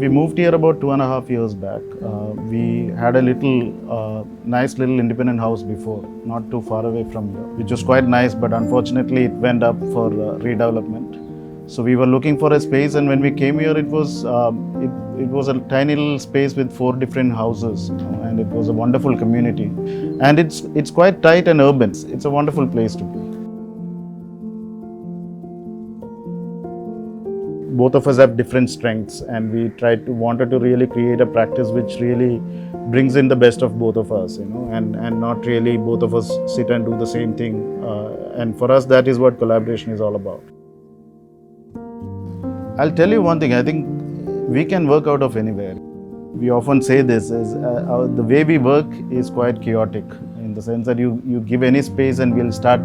We moved here about 2.5 years back. We had a nice little independent house before, not too far away from here, which was quite nice, but unfortunately it went up for redevelopment. So we were looking for a space, and when we came here, it was a tiny little space with 4 different houses, and it was a wonderful community. And it's quite tight and urban. It's a wonderful place to be. Both of us have different strengths, and we wanted to really create a practice which really brings in the best of both of us, and not really both of us sit and do the same thing. And for us, that is what collaboration is all about. I'll tell you one thing, I think we can work out of anywhere. We often say this, the way we work is quite chaotic, in the sense that you give any space and we'll start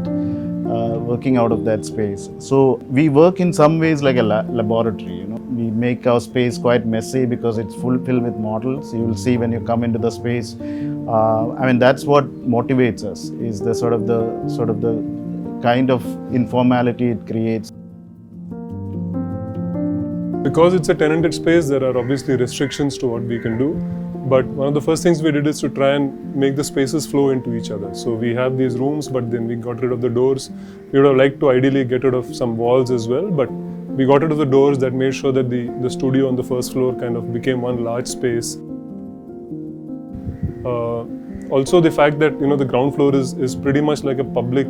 working out of that space. So we work in some ways like a laboratory. We make our space quite messy because it's filled with models. You will see when you come into the space. That's what motivates us, is the sort of the kind of informality it creates. Because it's a tenanted space, there are obviously restrictions to what we can do. But one of the first things we did is to try and make the spaces flow into each other. So we have these rooms, but then we got rid of the doors. We would have liked to ideally get rid of some walls as well, but we got rid of the doors. That made sure that the studio on the first floor kind of became one large space. Also the fact that the ground floor is pretty much like a public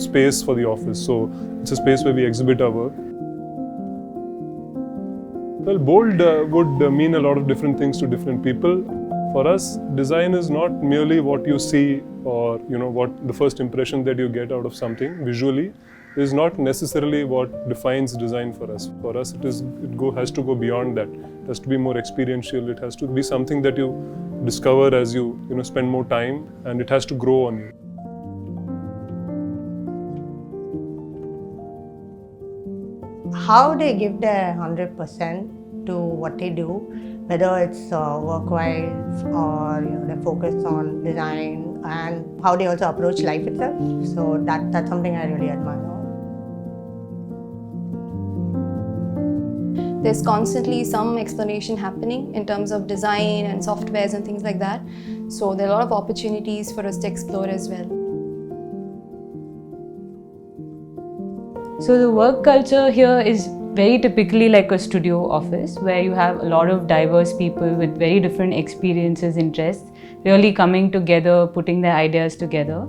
space for the office. So it's a space where we exhibit our work. Well, bold would mean a lot of different things to different people. For us, design is not merely what you see or what the first impression that you get out of something visually is not necessarily what defines design for us. For us, it has to go beyond that. It has to be more experiential. It has to be something that you discover as you spend more time, and it has to grow on you. How they give their 100% to what they do, whether it's work-wise or they focus on design, and how they also approach life itself. So that's something I really admire. There's constantly some explanation happening in terms of design and softwares and things like that. So there are a lot of opportunities for us to explore as well. So the work culture here is very typically like a studio office, where you have a lot of diverse people with very different experiences, interests, really coming together, putting their ideas together.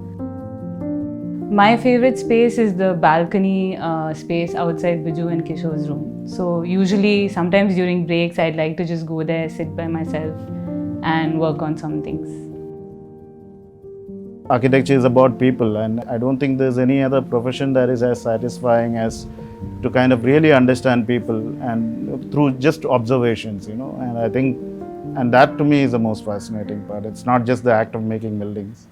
My favorite space is the balcony space outside Biju and Kishore's room. So usually, sometimes during breaks, I'd like to just go there, sit by myself and work on some things. Architecture is about people, and I don't think there's any other profession that is as satisfying as to kind of really understand people and through just observations, and I think, and that to me is the most fascinating part. It's not just the act of making buildings.